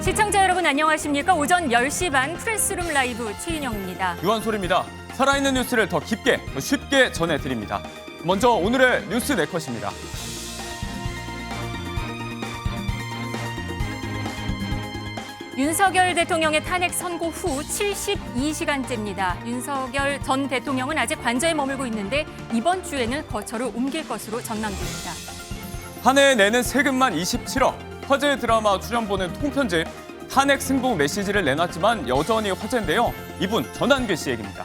시청자 여러분 안녕하십니까? 오전 10시 반 프레스룸 라이브 최윤영입니다. 유한솔입니다. 살아있는 뉴스를 더 깊게, 더 쉽게 전해드립니다. 먼저 오늘의 뉴스 네컷입니다. 윤석열 대통령의 탄핵 선고 후 72시간째입니다. 윤석열 전 대통령은 아직 관저에 머물고 있는데 이번 주에는 거처를 옮길 것으로 전망됩니다. 한 해에 내는 세금만 27억, 화제 드라마 출연보는 통편집, 탄핵 승복 메시지를 내놨지만 여전히 화제인데요. 이분 전한규 씨 얘기입니다.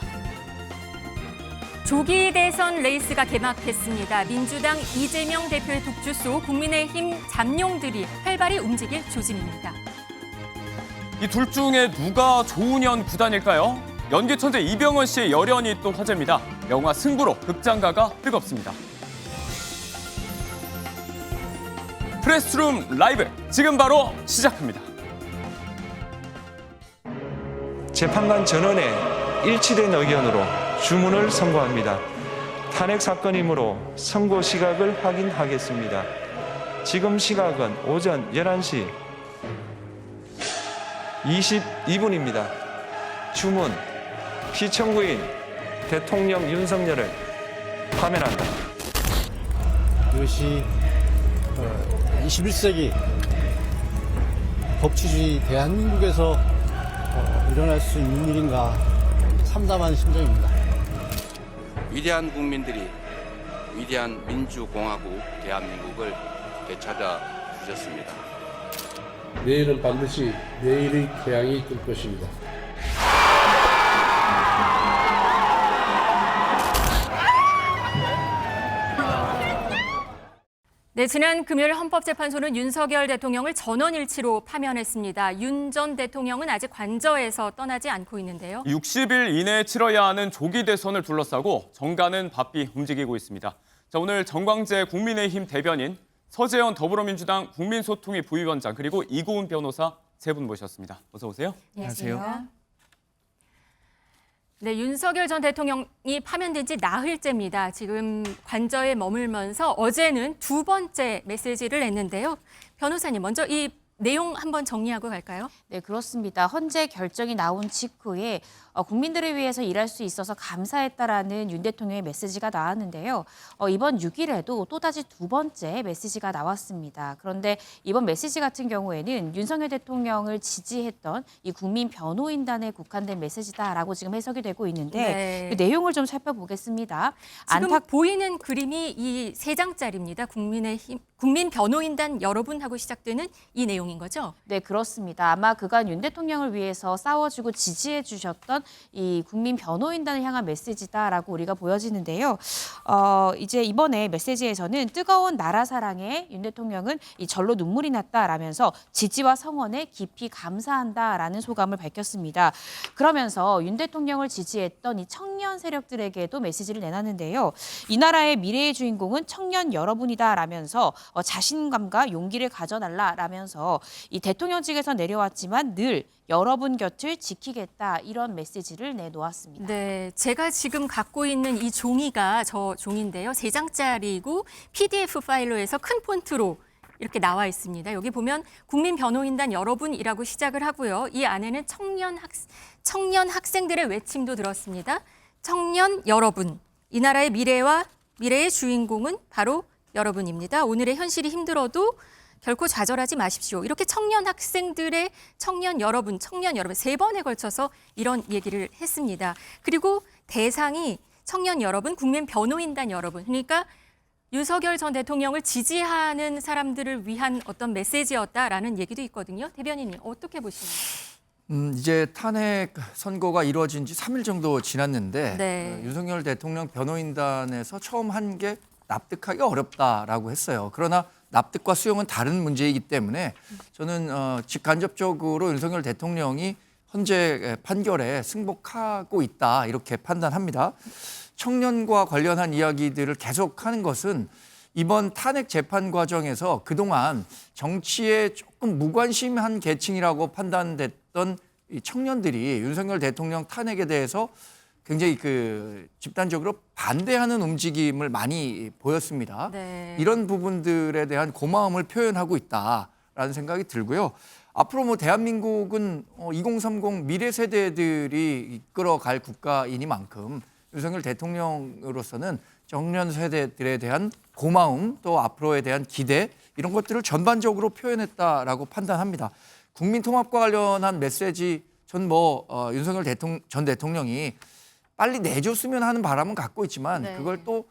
조기 대선 레이스가 개막했습니다. 민주당 이재명 대표의 독주소 국민의힘 잠룡들이 활발히 움직일 조짐입니다. 이 둘 중에 누가 조은현 구단일까요? 연기 천재 이병헌 씨의 열연이 또 화제입니다. 영화 승부로 극장가가 뜨겁습니다. 프레스룸 라이브 지금 바로 시작합니다. 재판관 전원의 일치된 의견으로 주문을 선고합니다. 탄핵 사건이므로 선고 시각을 확인하겠습니다. 지금 시각은 오전 11시 22분입니다. 주문, 피청구인 대통령 윤석열을 파면한다. 이것이 21세기 법치주의 대한민국에서 일어날 수 있는 일인가 참담한 심정입니다. 위대한 국민들이 위대한 민주공화국 대한민국을 되찾아 주셨습니다. 내일은 반드시 내일의 태양이 뜰 것입니다. 네, 지난 금요일 헌법재판소는 윤석열 대통령을 전원일치로 파면했습니다. 윤 전 대통령은 아직 관저에서 떠나지 않고 있는데요. 60일 이내에 치러야 하는 조기 대선을 둘러싸고 정가는 바삐 움직이고 있습니다. 자, 오늘 정광재 국민의힘 대변인, 서재현 더불어민주당 국민소통위 부위원장, 그리고 이고은 변호사 세 분 모셨습니다. 어서 오세요. 안녕하세요. 네, 윤석열 전 대통령이 파면된 지 나흘째입니다. 지금 관저에 머물면서 어제는 두 번째 메시지를 냈는데요. 변호사님, 먼저 이 내용 한번 정리하고 갈까요? 네, 그렇습니다. 헌재 결정이 나온 직후에 국민들을 위해서 일할 수 있어서 감사했다라는 윤 대통령의 메시지가 나왔는데요. 이번 6일에도 또다시 두 번째 메시지가 나왔습니다. 그런데 이번 메시지 같은 경우에는 윤석열 대통령을 지지했던 이 국민 변호인단에 국한된 메시지다라고 지금 해석이 되고 있는데 네. 그 내용을 좀 살펴보겠습니다. 지금 보이는 그림이 이 세 장짜리입니다. 국민 변호인단 여러분 하고 시작되는 이 내용인 거죠? 네, 그렇습니다. 아마 그간 윤 대통령을 위해서 싸워주고 지지해 주셨던 이 국민 변호인단을 향한 메시지다라고 우리가 보여지는데요. 이제 이번에 메시지에서는 뜨거운 나라 사랑에 윤 대통령은 이 절로 눈물이 났다라면서 지지와 성원에 깊이 감사한다라는 소감을 밝혔습니다. 그러면서 윤 대통령을 지지했던 이 청년 세력들에게도 메시지를 내놨는데요. 이 나라의 미래의 주인공은 청년 여러분이다라면서 자신감과 용기를 가져달라라면서 이 대통령직에서 내려왔지만 늘 여러분 곁을 지키겠다 이런 메시지를 내놓았습니다. 네, 제가 지금 갖고 있는 이 종이가 저 종인데요. 세 장짜리고 PDF 파일로에서 큰 폰트로 이렇게 나와 있습니다. 여기 보면 국민 변호인단 여러분이라고 시작을 하고요. 이 안에는 청년 학생들의 외침도 들었습니다. 청년 여러분, 이 나라의 미래의 주인공은 바로 여러분입니다. 오늘의 현실이 힘들어도 결코 좌절하지 마십시오. 이렇게 청년 학생들의 청년 여러분 세 번에 걸쳐서 이런 얘기를 했습니다. 그리고 대상이 청년 여러분, 국민 변호인단 여러분. 그러니까 윤석열 전 대통령을 지지하는 사람들을 위한 어떤 메시지였다라는 얘기도 있거든요. 대변인님 어떻게 보시나요? 이제 탄핵 선고가 이루어진 지 3일 정도 지났는데 네. 윤석열 대통령 변호인단에서 처음 한 게 납득하기가 어렵다라고 했어요. 그러나 납득과 수용은 다른 문제이기 때문에 저는 직간접적으로 윤석열 대통령이 헌재 판결에 승복하고 있다 이렇게 판단합니다. 청년과 관련한 이야기들을 계속하는 것은 이번 탄핵 재판 과정에서 그동안 정치에 조금 무관심한 계층이라고 판단됐던 이 청년들이 윤석열 대통령 탄핵에 대해서 굉장히 집단적으로 반대하는 움직임을 많이 보였습니다. 네. 이런 부분들에 대한 고마움을 표현하고 있다라는 생각이 들고요. 앞으로 뭐 대한민국은 2030 미래 세대들이 이끌어갈 국가이니만큼 윤석열 대통령으로서는 청년 세대들에 대한 고마움 또 앞으로에 대한 기대 이런 것들을 전반적으로 표현했다라고 판단합니다. 국민 통합과 관련한 메시지 전 윤석열 전 대통령이 빨리 내줬으면 하는 바람은 갖고 있지만 네. 그걸 또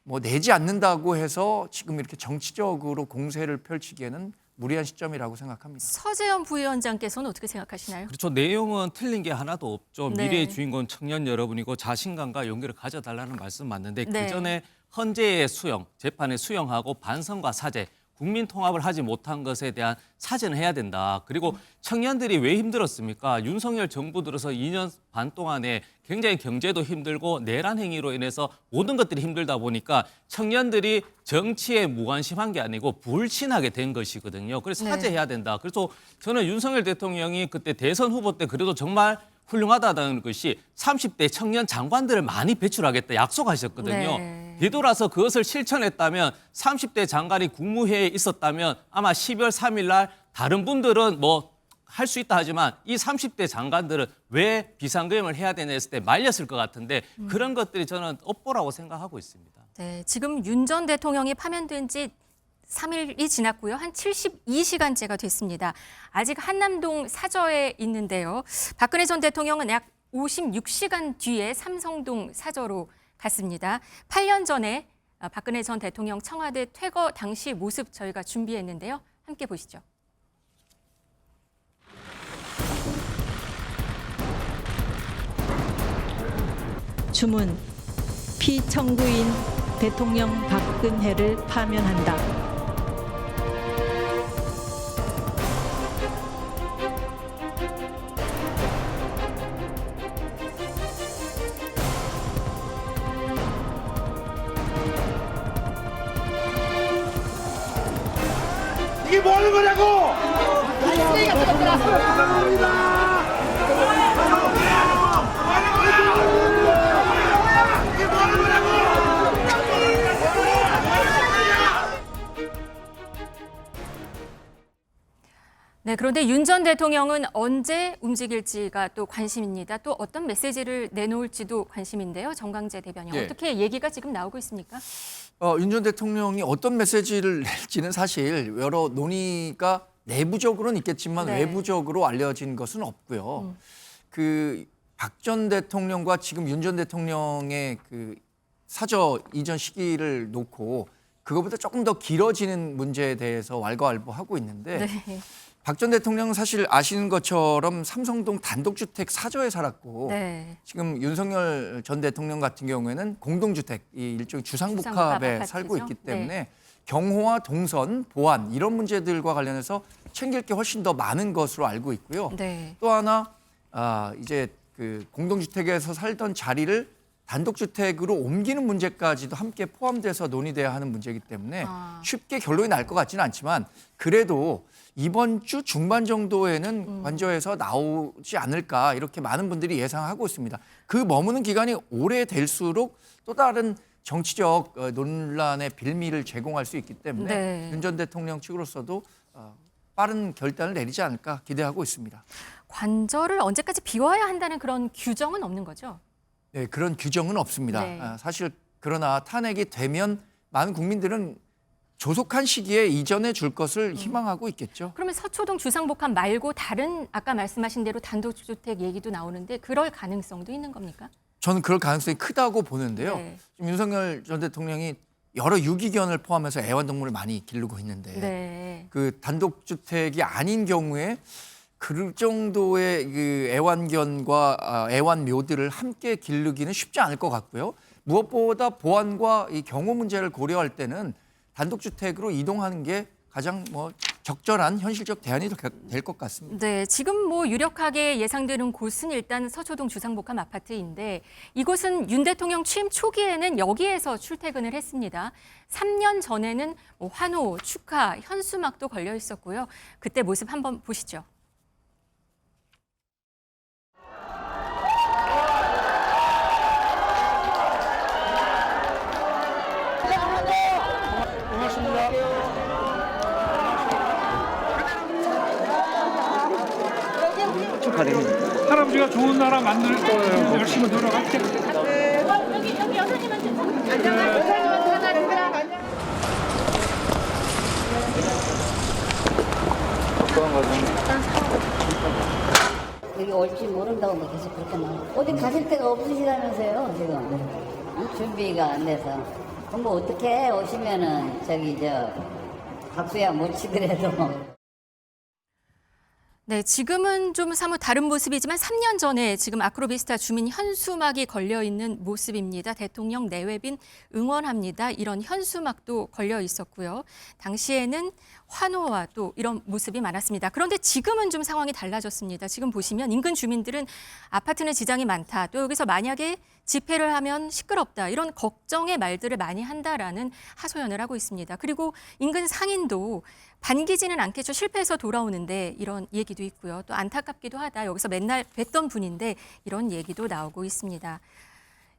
뭐 내지 않는다고 해서 지금 이렇게 정치적으로 공세를 펼치기에는 무리한 시점이라고 생각합니다. 서재현 부위원장께서는 어떻게 생각하시나요? 그렇죠. 내용은 틀린 게 하나도 없죠. 네. 미래의 주인공 청년 여러분이고 자신감과 용기를 가져달라는 말씀 맞는데 네. 그전에 헌재의 수용, 재판의 수용하고 반성과 사죄, 국민 통합을 하지 못한 것에 대한 사죄는 해야 된다. 그리고 청년들이 왜 힘들었습니까? 윤석열 정부 들어서 2년 반 동안에 굉장히 경제도 힘들고 내란 행위로 인해서 모든 것들이 힘들다 보니까 청년들이 정치에 무관심한 게 아니고 불신하게 된 것이거든요. 그래서 네. 사죄해야 된다. 그래서 저는 윤석열 대통령이 그때 대선 후보 때 그래도 정말 훌륭하다는 것이 30대 청년 장관들을 많이 배출하겠다 약속하셨거든요. 네. 되돌아서 그것을 실천했다면 30대 장관이 국무회의에 있었다면 아마 12월 3일 날 다른 분들은 뭐 할 수 있다 하지만 이 30대 장관들은 왜 비상계엄을 해야 되냐 했을 때 말렸을 것 같은데 그런 것들이 저는 업보라고 생각하고 있습니다. 네, 지금 윤 전 대통령이 파면된 지 3일이 지났고요. 한 72시간째가 됐습니다. 아직 한남동 사저에 있는데요. 박근혜 전 대통령은 약 56시간 뒤에 삼성동 사저로 갔습니다. 8년 전에 박근혜 전 대통령 청와대 퇴거 당시 모습 저희가 준비했는데요. 함께 보시죠. 주문 피청구인 대통령 박근혜를 파면한다. 이게 뭐 하는 거냐고! 네, 그런데 윤 전 대통령은 언제 움직일지가 또 관심입니다. 또 어떤 메시지를 내놓을지도 관심인데요. 정광재 대변인, 예. 어떻게 얘기가 지금 나오고 있습니까? 윤 전 대통령이 어떤 메시지를 낼지는 사실 여러 논의가 내부적으로는 있겠지만 네. 외부적으로 알려진 것은 없고요. 그 박 전 대통령과 지금 윤 전 대통령의 그 사저 이전 시기를 놓고 그것보다 조금 더 길어지는 문제에 대해서 왈가왈부하고 있는데 네. 박 전 대통령은 사실 아시는 것처럼 삼성동 단독주택 사저에 살았고 네. 지금 윤석열 전 대통령 같은 경우에는 공동주택, 이 일종의 주상복합 주상복합에 아파트죠. 살고 있기 때문에 네. 경호와 동선, 보안 이런 문제들과 관련해서 챙길 게 훨씬 더 많은 것으로 알고 있고요. 네. 또 하나 이제 그 공동주택에서 살던 자리를 단독주택으로 옮기는 문제까지도 함께 포함돼서 논의돼야 하는 문제이기 때문에 쉽게 결론이 날 것 같지는 않지만 그래도 이번 주 중반 정도에는 관저에서 나오지 않을까 이렇게 많은 분들이 예상하고 있습니다. 그 머무는 기간이 오래될수록 또 다른 정치적 논란의 빌미를 제공할 수 있기 때문에 네. 윤 전 대통령 측으로서도 빠른 결단을 내리지 않을까 기대하고 있습니다. 관저를 언제까지 비워야 한다는 그런 규정은 없는 거죠? 네, 그런 규정은 없습니다. 네. 사실 그러나 탄핵이 되면 많은 국민들은 조속한 시기에 이전해 줄 것을 희망하고 있겠죠. 그러면 서초동 주상복합 말고 다른 아까 말씀하신 대로 단독주택 얘기도 나오는데 그럴 가능성도 있는 겁니까? 저는 그럴 가능성이 크다고 보는데요. 네. 지금 윤석열 전 대통령이 여러 유기견을 포함해서 애완동물을 많이 기르고 있는데 네. 그 단독주택이 아닌 경우에 그 정도의 그 애완견과 애완묘들을 함께 기르기는 쉽지 않을 것 같고요. 무엇보다 보안과 이 경호 문제를 고려할 때는 단독주택으로 이동하는 게 가장 적절한 현실적 대안이 될 것 같습니다. 네, 지금 유력하게 예상되는 곳은 일단 서초동 주상복합 아파트인데 이곳은 윤 대통령 취임 초기에는 여기에서 출퇴근을 했습니다. 3년 전에는 환호, 축하, 현수막도 걸려 있었고요. 그때 모습 한번 보시죠. 축하드립니다. 할아버지가 좋은 나라 만들 거예요. 열심히 노력할게. 여기 여사님한테 안녕하세요. 여기 올지 모른다고 뭐 계속 그렇게 나와요. 어디 가실 데가 없으시다면서요, 지금. 응? 준비가 안 돼서. 그럼 뭐 어떻게 오시면은 저기 박수야 못 치더라도. 네, 지금은 좀 사뭇 다른 모습이지만 3년 전에 지금 아크로비스타 주민 현수막이 걸려 있는 모습입니다. 대통령 내외빈 응원합니다. 이런 현수막도 걸려 있었고요. 당시에는 환호와 또 이런 모습이 많았습니다. 그런데 지금은 좀 상황이 달라졌습니다. 지금 보시면 인근 주민들은 아파트는 지장이 많다. 또 여기서 만약에 집회를 하면 시끄럽다. 이런 걱정의 말들을 많이 한다라는 하소연을 하고 있습니다. 그리고 인근 상인도 반기지는 않겠죠. 실패해서 돌아오는데 이런 얘기도 있고요. 또 안타깝기도 하다. 여기서 맨날 뵀던 분인데 이런 얘기도 나오고 있습니다.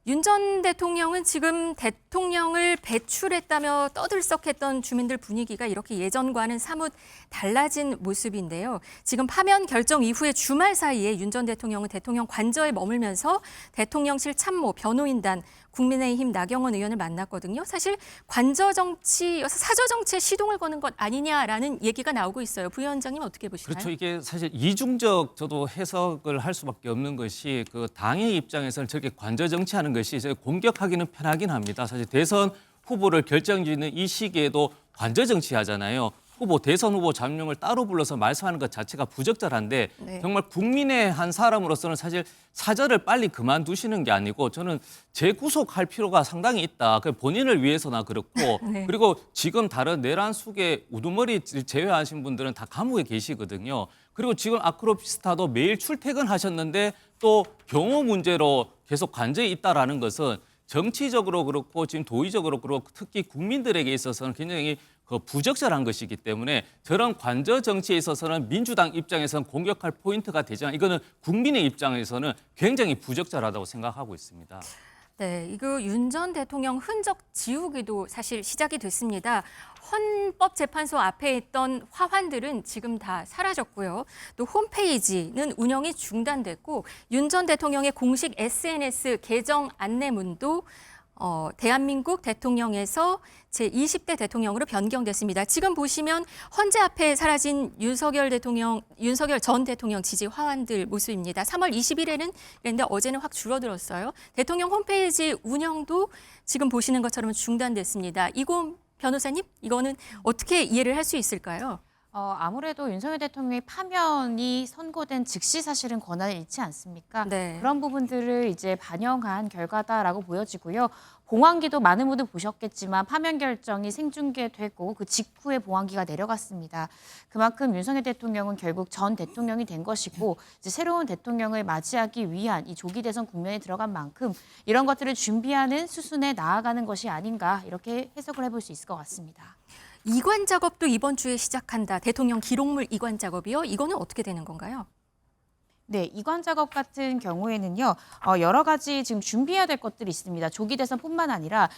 윤 전 대통령은 지금 대통령을 배출했다며 떠들썩했던 주민들 분위기가 이렇게 예전과는 사뭇 달라진 모습인데요. 지금 파면 결정 이후에 주말 사이에 윤 전 대통령은 대통령 관저에 머물면서 대통령실 참모, 변호인단, 국민의힘 나경원 의원을 만났거든요. 사실 관저 정치여서 사저 정치에 시동을 거는 것 아니냐라는 얘기가 나오고 있어요. 부위원장님 어떻게 보시나요? 그렇죠. 이게 사실 이중적 저도 해석을 할 수밖에 없는 것이 그 당의 입장에서는 저렇게 관저 정치하는 것이 공격하기는 편하긴 합니다. 사실 대선 후보를 결정짓는 이 시기에도 관저 정치하잖아요. 대선 후보 잠룡을 따로 불러서 말씀하는 것 자체가 부적절한데 네. 정말 국민의 한 사람으로서는 사실 사저를 빨리 그만두시는 게 아니고 저는 재구속할 필요가 상당히 있다. 본인을 위해서나 그렇고 네. 그리고 지금 다른 내란 속에 우두머리 제외하신 분들은 다 감옥에 계시거든요. 그리고 지금 아크로비스타도 매일 출퇴근하셨는데 또 경호 문제로 계속 관저에 있다라는 것은 정치적으로 그렇고 지금 도의적으로 그렇고 특히 국민들에게 있어서는 굉장히 부적절한 것이기 때문에 저런 관저 정치에 있어서는 민주당 입장에서는 공격할 포인트가 되지만 이거는 국민의 입장에서는 굉장히 부적절하다고 생각하고 있습니다. 네, 이거 윤 전 대통령 흔적 지우기도 사실 시작이 됐습니다. 헌법재판소 앞에 있던 화환들은 지금 다 사라졌고요. 또 홈페이지는 운영이 중단됐고 윤 전 대통령의 공식 SNS 계정 안내문도 대한민국 대통령에서 제20대 대통령으로 변경됐습니다. 지금 보시면 헌재 앞에 사라진 윤석열 전 대통령 지지 화환들 모습입니다. 3월 20일에는 그런데 어제는 확 줄어들었어요. 대통령 홈페이지 운영도 지금 보시는 것처럼 중단됐습니다. 이곰 변호사님, 이거는 어떻게 이해를 할 수 있을까요? 아무래도 윤석열 대통령의 파면이 선고된 즉시 사실은 권한을 잃지 않습니까? 네. 그런 부분들을 이제 반영한 결과다라고 보여지고요. 봉황기도 많은 분들 보셨겠지만 파면 결정이 생중계되고 그 직후에 봉황기가 내려갔습니다. 그만큼 윤석열 대통령은 결국 전 대통령이 된 것이고 이제 새로운 대통령을 맞이하기 위한 이 조기 대선 국면에 들어간 만큼 이런 것들을 준비하는 수순에 나아가는 것이 아닌가 이렇게 해석을 해볼 수 있을 것 같습니다. 이관 작업도 이번 주에 시작한다. 대통령 기록물 이관 작업이요. 이거는 어떻게 되는 건가요? 네, 이관 작업 같은 경우에는요, 여러 가지 지금 준비해야 될 것들이 있습니다. 조기 대선뿐만 아니라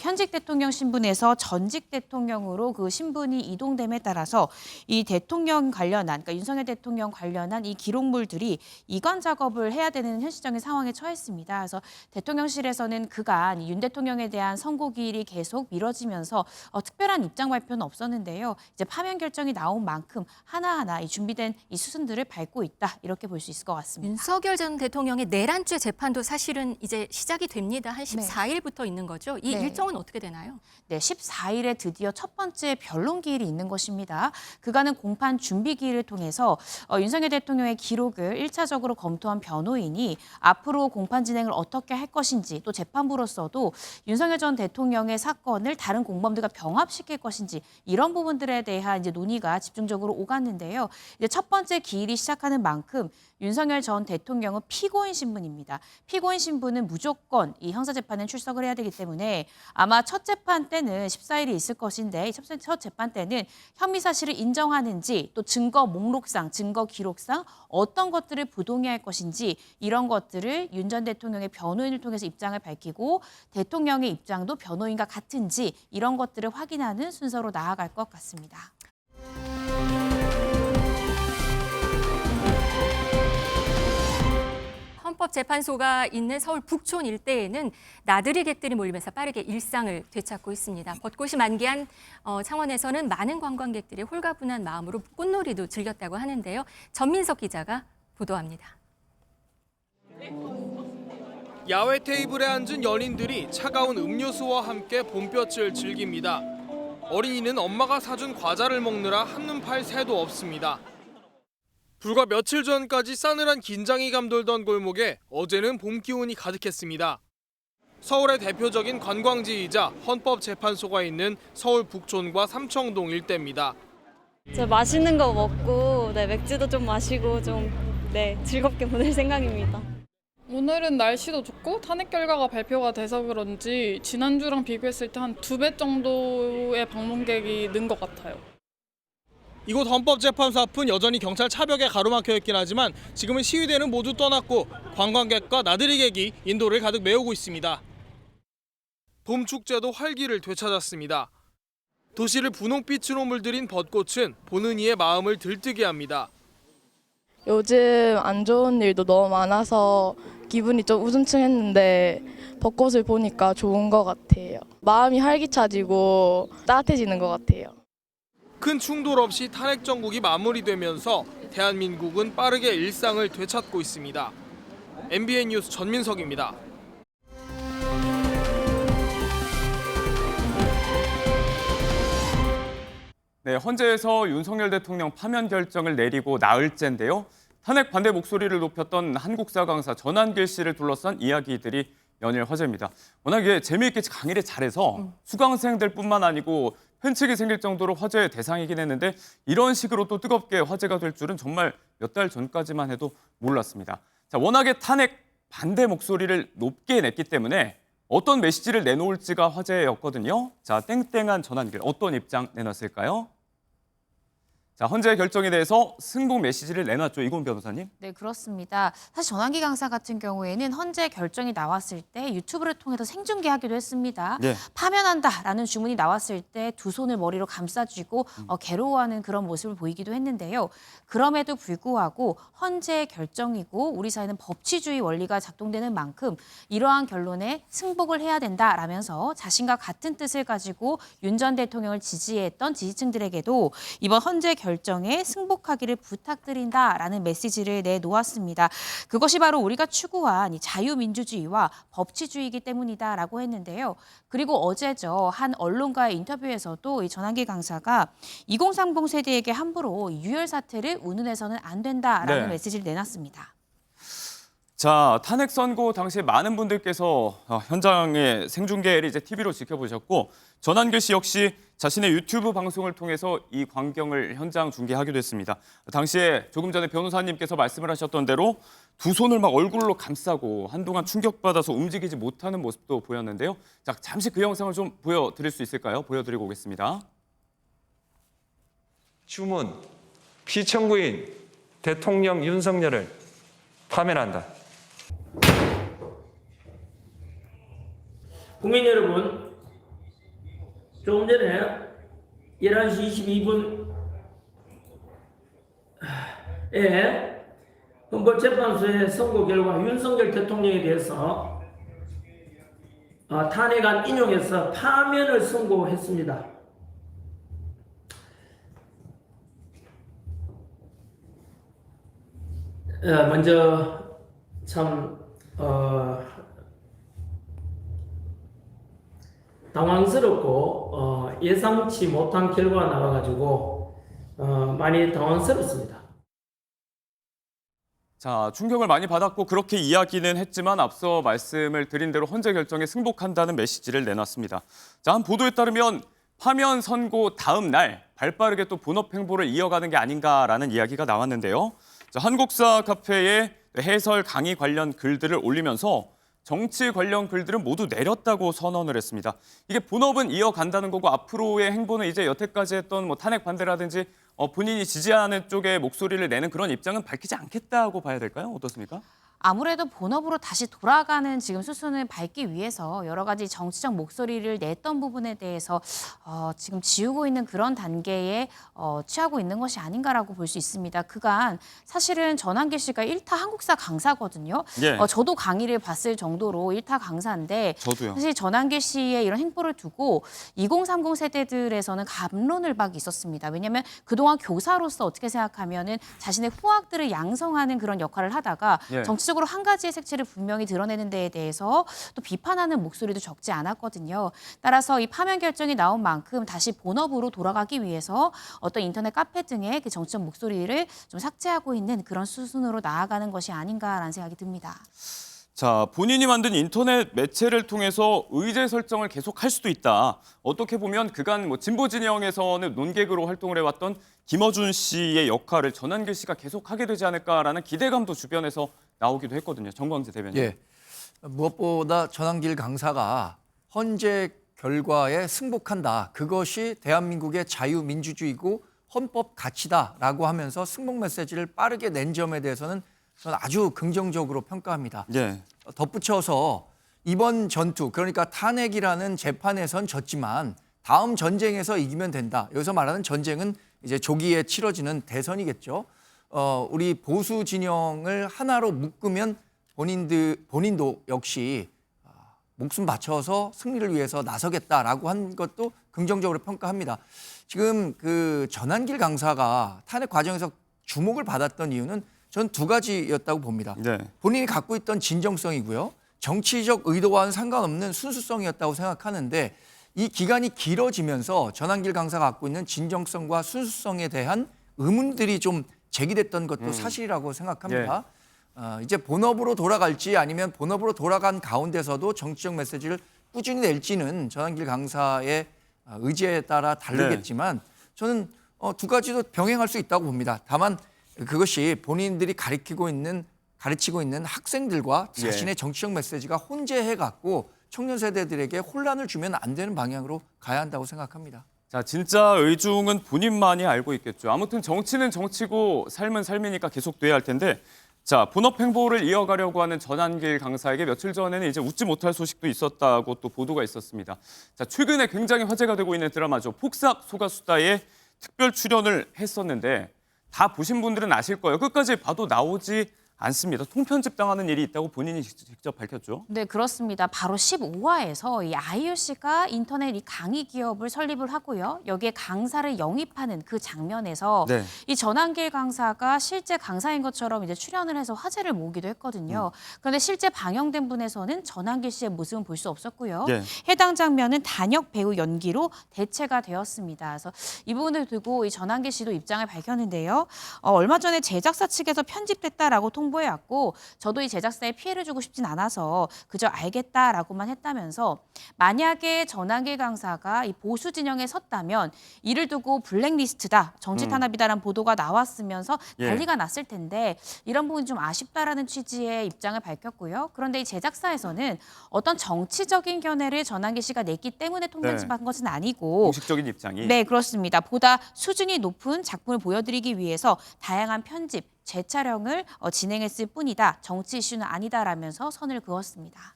현직 대통령 신분에서 전직 대통령으로 그 신분이 이동됨에 따라서 이 대통령 관련한, 그러니까 윤석열 대통령 관련한 이 기록물들이 이관 작업을 해야 되는 현실적인 상황에 처했습니다. 그래서 대통령실에서는 그간 윤 대통령에 대한 선고 기일이 계속 미뤄지면서 특별한 입장 발표는 없었는데요. 이제 파면 결정이 나온 만큼 하나하나 이 준비된 이 수순들을 밟고 있다. 이렇게 볼 수 있을 것 같습니다. 윤석열 전 대통령의 내란죄 재판도 사실은 이제 시작이 됩니다. 한 14일부터 있는 거죠. 이 일정은 어떻게 되나요? 네, 14일에 드디어 첫 번째 변론 기일이 있는 것입니다. 그간은 공판 준비 기일을 통해서 윤석열 대통령의 기록을 1차적으로 검토한 변호인이 앞으로 공판 진행을 어떻게 할 것인지 또 재판부로서도 윤석열 전 대통령의 사건을 다른 공범들과 병합시킬 것인지 이런 부분들에 대한 이제 논의가 집중적으로 오갔는데요. 이제 첫 번째 기일이 시작하는 만큼 윤석열 전 대통령은 피고인 신분입니다. 피고인 신분은 무조건 이 형사재판에 출석을 해야 되기 때문에 아마 첫 재판 때는 14일이 있을 것인데 첫 재판 때는 혐의 사실을 인정하는지 또 증거 목록상, 증거 기록상 어떤 것들을 부동의할 것인지 이런 것들을 윤 전 대통령의 변호인을 통해서 입장을 밝히고 대통령의 입장도 변호인과 같은지 이런 것들을 확인하는 순서로 나아갈 것 같습니다. 헌법재판소가 있는 서울 북촌 일대에는 나들이 객들이 몰리면서 빠르게 일상을 되찾고 있습니다. 벚꽃이 만개한 창원에서는 많은 관광객들이 홀가분한 마음으로 꽃놀이도 즐겼다고 하는데요. 전민석 기자가 보도합니다. 야외 테이블에 앉은 연인들이 차가운 음료수와 함께 봄볕을 즐깁니다. 어린이는 엄마가 사준 과자를 먹느라 한눈 팔 새도 없습니다. 불과 며칠 전까지 싸늘한 긴장이 감돌던 골목에 어제는 봄 기운이 가득했습니다. 서울의 대표적인 관광지이자 헌법재판소가 있는 서울 북촌과 삼청동 일대입니다. 맛있는 거 먹고 맥주도 좀 마시고 좀 즐겁게 보낼 생각입니다. 오늘은 날씨도 좋고 탄핵 결과가 발표가 돼서 그런지 지난주랑 비교했을 때 한 2배 정도의 방문객이 는 것 같아요. 이곳 헌법재판소 앞은 여전히 경찰 차벽에 가로막혀 있긴 하지만 지금은 시위대는 모두 떠났고 관광객과 나들이객이 인도를 가득 메우고 있습니다. 봄 축제도 활기를 되찾았습니다. 도시를 분홍빛으로 물들인 벚꽃은 보는 이의 마음을 들뜨게 합니다. 요즘 안 좋은 일도 너무 많아서 기분이 좀 우중충했는데 벚꽃을 보니까 좋은 것 같아요. 마음이 활기차지고 따뜻해지는 것 같아요. 큰 충돌 없이 탄핵 정국이 마무리되면서 대한민국은 빠르게 일상을 되찾고 있습니다. MBN 뉴스 전민석입니다. 네, 헌재에서 윤석열 대통령 파면 결정을 내리고 나흘째인데요. 탄핵 반대 목소리를 높였던 한국사 강사 전한길 씨를 둘러싼 이야기들이 연일 화제입니다. 워낙에 재미있게 강의를 잘해서 수강생들뿐만 아니고 팬측이 생길 정도로 화제의 대상이긴 했는데 이런 식으로 또 뜨겁게 화제가 될 줄은 정말 몇 달 전까지만 해도 몰랐습니다. 자, 워낙에 탄핵 반대 목소리를 높게 냈기 때문에 어떤 메시지를 내놓을지가 화제였거든요. 자, 땡땡한 전한길 어떤 입장 내놨을까요? 자, 헌재 결정에 대해서 승복 메시지를 내놨죠. 이고은 변호사님. 네, 그렇습니다. 사실 전환기 강사 같은 경우에는 헌재 결정이 나왔을 때 유튜브를 통해서 생중계하기도 했습니다. 네. 파면한다라는 주문이 나왔을 때 두 손을 머리로 감싸쥐고 괴로워하는 그런 모습을 보이기도 했는데요. 그럼에도 불구하고 헌재 결정이고 우리 사회는 법치주의 원리가 작동되는 만큼 이러한 결론에 승복을 해야 된다라면서 자신과 같은 뜻을 가지고 윤 전 대통령을 지지했던 지지층들에게도 이번 헌재 결정에 승복하기를 부탁드린다라는 메시지를 내놓았습니다. 그것이 바로 우리가 추구한 이 자유민주주의와 법치주의이기 때문이다라고 했는데요. 그리고 어제죠. 한 언론과의 인터뷰에서도 이 전한길 강사가 2030 세대에게 함부로 유혈 사태를 운운해서는 안 된다라는 메시지를 내놨습니다. 자, 탄핵 선고 당시에 많은 분들께서 현장의 생중계를 이제 TV로 지켜보셨고 전한길 씨 역시 자신의 유튜브 방송을 통해서 이 광경을 현장 중계하기도 했습니다. 당시에 조금 전에 변호사님께서 말씀을 하셨던 대로 두 손을 막 얼굴로 감싸고 한동안 충격받아서 움직이지 못하는 모습도 보였는데요. 자, 잠시 그 영상을 좀 보여드릴 수 있을까요? 보여드리고 오겠습니다. 주문, 피청구인 대통령 윤석열을 파면한다. 국민 여러분, 조금 전에 11시 22분에 헌법재판소의 선고 결과 윤석열 대통령에 대해서 탄핵안 인용해서 파면을 선고했습니다. 먼저 참 당황스럽고 예상치 못한 결과가 나와가지고 많이 당황스럽습니다. 자, 충격을 많이 받았고 그렇게 이야기는 했지만 앞서 말씀을 드린 대로 헌재 결정에 승복한다는 메시지를 내놨습니다. 자, 한 보도에 따르면 파면 선고 다음 날 발빠르게 또 본업 행보를 이어가는 게 아닌가라는 이야기가 나왔는데요. 자, 한국사 카페에 해설 강의 관련 글들을 올리면서 정치 관련 글들은 모두 내렸다고 선언을 했습니다. 이게 본업은 이어간다는 거고 앞으로의 행보는 이제 여태까지 했던 뭐 탄핵 반대라든지 본인이 지지하는 쪽에 목소리를 내는 그런 입장은 밝히지 않겠다고 봐야 될까요? 어떻습니까? 아무래도 본업으로 다시 돌아가는 지금 수순을 밟기 위해서 여러 가지 정치적 목소리를 냈던 부분에 대해서 지금 지우고 있는 그런 단계에 취하고 있는 것이 아닌가라고 볼 수 있습니다. 그간 사실은 전한길 씨가 1타 한국사 강사거든요. 예. 저도 강의를 봤을 정도로 1타 강사인데 저도요. 사실 전한길 씨의 이런 행보를 두고 2030 세대들에서는 갑론을박이 있었습니다. 왜냐하면 그동안 교사로서 어떻게 생각하면은 자신의 후학들을 양성하는 그런 역할을 하다가 예. 정치적으로 한 가지의 색채를 분명히 드러내는 데에 대해서 또 비판하는 목소리도 적지 않았거든요. 따라서 이 파면 결정이 나온 만큼 다시 본업으로 돌아가기 위해서 어떤 인터넷 카페 등의 그 정치적 목소리를 좀 삭제하고 있는 그런 수순으로 나아가는 것이 아닌가라는 생각이 듭니다. 자, 본인이 만든 인터넷 매체를 통해서 의제 설정을 계속할 수도 있다. 어떻게 보면 그간 뭐 진보 진영에서는 논객으로 활동을 해왔던 김어준 씨의 역할을 전한길 씨가 계속하게 되지 않을까라는 기대감도 주변에서 나오기도 했거든요. 정광재 대변인. 예. 무엇보다 전한길 강사가 헌재 결과에 승복한다. 그것이 대한민국의 자유민주주의고 헌법 가치다라고 하면서 승복 메시지를 빠르게 낸 점에 대해서는 저는 아주 긍정적으로 평가합니다. 예. 덧붙여서 이번 전투, 그러니까 탄핵이라는 재판에선 졌지만 다음 전쟁에서 이기면 된다. 여기서 말하는 전쟁은 이제 조기에 치러지는 대선이겠죠. 우리 보수 진영을 하나로 묶으면 본인도 역시 목숨 바쳐서 승리를 위해서 나서겠다라고 한 것도 긍정적으로 평가합니다. 지금 그 전한길 강사가 탄핵 과정에서 주목을 받았던 이유는 저는 두 가지였다고 봅니다. 네. 본인이 갖고 있던 진정성이고요. 정치적 의도와는 상관없는 순수성이었다고 생각하는데 이 기간이 길어지면서 전한길 강사가 갖고 있는 진정성과 순수성에 대한 의문들이 좀 제기됐던 것도 사실이라고 생각합니다. 이제 본업으로 돌아갈지 아니면 본업으로 돌아간 가운데서도 정치적 메시지를 꾸준히 낼지는 전한길 강사의 의지에 따라 다르겠지만 저는 두 가지도 병행할 수 있다고 봅니다. 다만 그것이 본인들이 가르치고 있는 학생들과 자신의 정치적 메시지가 혼재해갖고 청년 세대들에게 혼란을 주면 안 되는 방향으로 가야 한다고 생각합니다. 자, 진짜 의중은 본인만이 알고 있겠죠. 아무튼 정치는 정치고 삶은 삶이니까 계속돼야 할 텐데 자, 본업 행보를 이어가려고 하는 전한길 강사에게 며칠 전에는 이제 웃지 못할 소식도 있었다고 또 보도가 있었습니다. 자, 최근에 굉장히 화제가 되고 있는 드라마죠. 폭삭 소가수다에 특별 출연을 했었는데 다 보신 분들은 아실 거예요. 끝까지 봐도 나오지 않습니다. 통편집 당하는 일이 있다고 본인이 직접 밝혔죠. 네, 그렇습니다. 바로 15화에서 이 아이유 씨가 인터넷 이 강의 기업을 설립을 하고요. 여기에 강사를 영입하는 그 장면에서 네. 이 전한길 강사가 실제 강사인 것처럼 이제 출연을 해서 화제를 모으기도 했거든요. 그런데 실제 방영된 분에서는 전한길 씨의 모습은 볼 수 없었고요. 예. 해당 장면은 단역 배우 연기로 대체가 되었습니다. 그래서 이 부분을 두고 이 전한길 씨도 입장을 밝혔는데요. 얼마 전에 제작사 측에서 편집됐다라고 통보해왔고 저도 이 제작사에 피해를 주고 싶진 않아서 그저 알겠다라고만 했다면서 만약에 전한길 강사가 이 보수 진영에 섰다면 이를 두고 블랙리스트다, 정치 탄압이다라는 보도가 나왔으면서 난리가 났을 텐데 이런 부분이 좀 아쉽다라는 취지의 입장을 밝혔고요. 그런데 이 제작사에서는 어떤 정치적인 견해를 전한길 씨가 냈기 때문에 통편집한 것은 아니고 공식적인 입장이. 네, 그렇습니다. 보다 수준이 높은 작품을 보여드리기 위해서 다양한 편집, 재촬영을 진행했을 뿐이다. 정치 이슈는 아니다라면서 선을 그었습니다.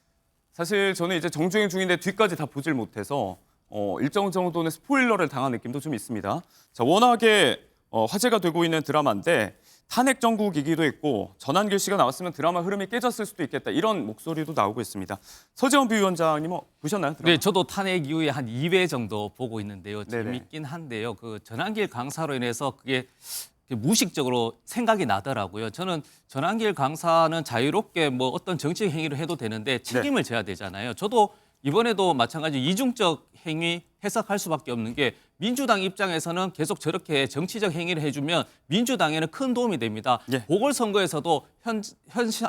사실 저는 이제 정주행 중인데 뒤까지 다 보질 못해서 일정 정도는 스포일러를 당한 느낌도 좀 있습니다. 자, 워낙에 화제가 되고 있는 드라마인데 탄핵 정국이기도 했고 전한길 씨가 나왔으면 드라마 흐름이 깨졌을 수도 있겠다. 이런 목소리도 나오고 있습니다. 서재원 비위원장님 보셨나요? 드라마? 네, 저도 탄핵 이후에 한 2회 정도 보고 있는데요. 네네. 재밌긴 한데요. 그 전한길 강사로 인해서 그게 무의식적으로 생각이 나더라고요. 저는 전한길 강사는 자유롭게 뭐 어떤 정치적 행위를 해도 되는데 책임을 져야 되잖아요. 저도 이번에도 마찬가지 이중적 행위 해석할 수밖에 없는 게 민주당 입장에서는 계속 저렇게 정치적 행위를 해주면 민주당에는 큰 도움이 됩니다. 보궐선거에서도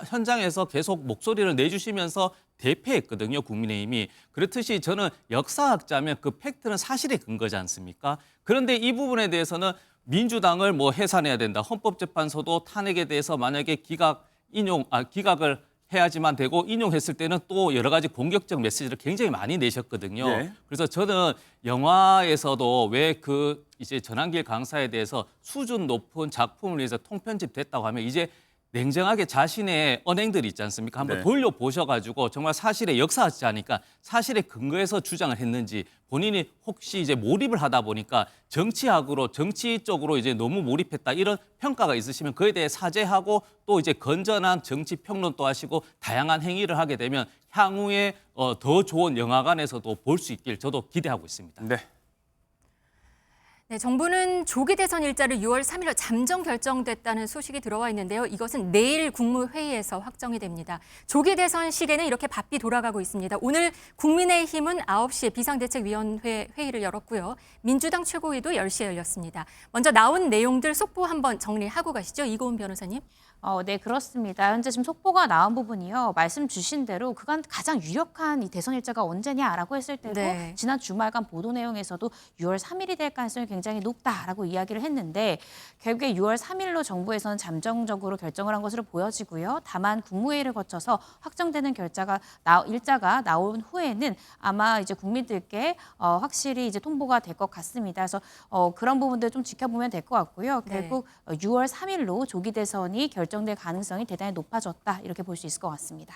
현장에서 계속 목소리를 내주시면서 대패했거든요, 국민의힘이. 그렇듯이 저는 역사학자면 그 팩트는 사실에 근거지 않습니까? 그런데 이 부분에 대해서는 민주당을 뭐 해산해야 된다. 헌법재판소도 탄핵에 대해서 만약에 기각을 해야지만 되고 인용했을 때는 또 여러 가지 공격적 메시지를 굉장히 많이 내셨거든요. 예. 그래서 저는 영화에서도 왜 이제 전한길 강사에 대해서 수준 높은 작품을 위해서 통편집됐다고 하면 이제 냉정하게 자신의 언행들이 있지 않습니까? 한번 네. 돌려보셔가지고 정말 사실에 역사하지 않으니까 사실에 근거해서 주장을 했는지 본인이 혹시 이제 몰입을 하다 보니까 정치 쪽으로 이제 너무 몰입했다 이런 평가가 있으시면 그에 대해 사죄하고 또 이제 건전한 정치 평론도 하시고 다양한 행위를 하게 되면 향후에 더 좋은 영화관에서도 볼 수 있길 저도 기대하고 있습니다. 네. 네, 정부는 조기 대선 일자를 6월 3일로 잠정 결정됐다는 소식이 들어와 있는데요. 이것은 내일 국무회의에서 확정이 됩니다. 조기 대선 시계는 이렇게 바삐 돌아가고 있습니다. 오늘 국민의힘은 9시에 비상대책위원회 회의를 열었고요. 민주당 최고위도 10시에 열렸습니다. 먼저 나온 내용들 속보 한번 정리하고 가시죠. 이고은 변호사님. 네, 그렇습니다. 현재 지금 속보가 나온 부분이요. 말씀 주신 대로 그간 가장 유력한 이 대선 일자가 언제냐라고 했을 때도 네. 지난 주말간 보도 내용에서도 6월 3일이 될 가능성이 굉장히 높다라고 이야기를 했는데 결국에 6월 3일로 정부에서는 잠정적으로 결정을 한 것으로 보여지고요. 다만 국무회의를 거쳐서 확정되는 일자가 나온 후에는 아마 이제 국민들께 확실히 이제 통보가 될 것 같습니다. 그래서 그런 부분들 좀 지켜보면 될 것 같고요. 네. 결국 6월 3일로 조기 대선이 결정될 가능성이 대단히 높아졌다 이렇게 볼 수 있을 것 같습니다.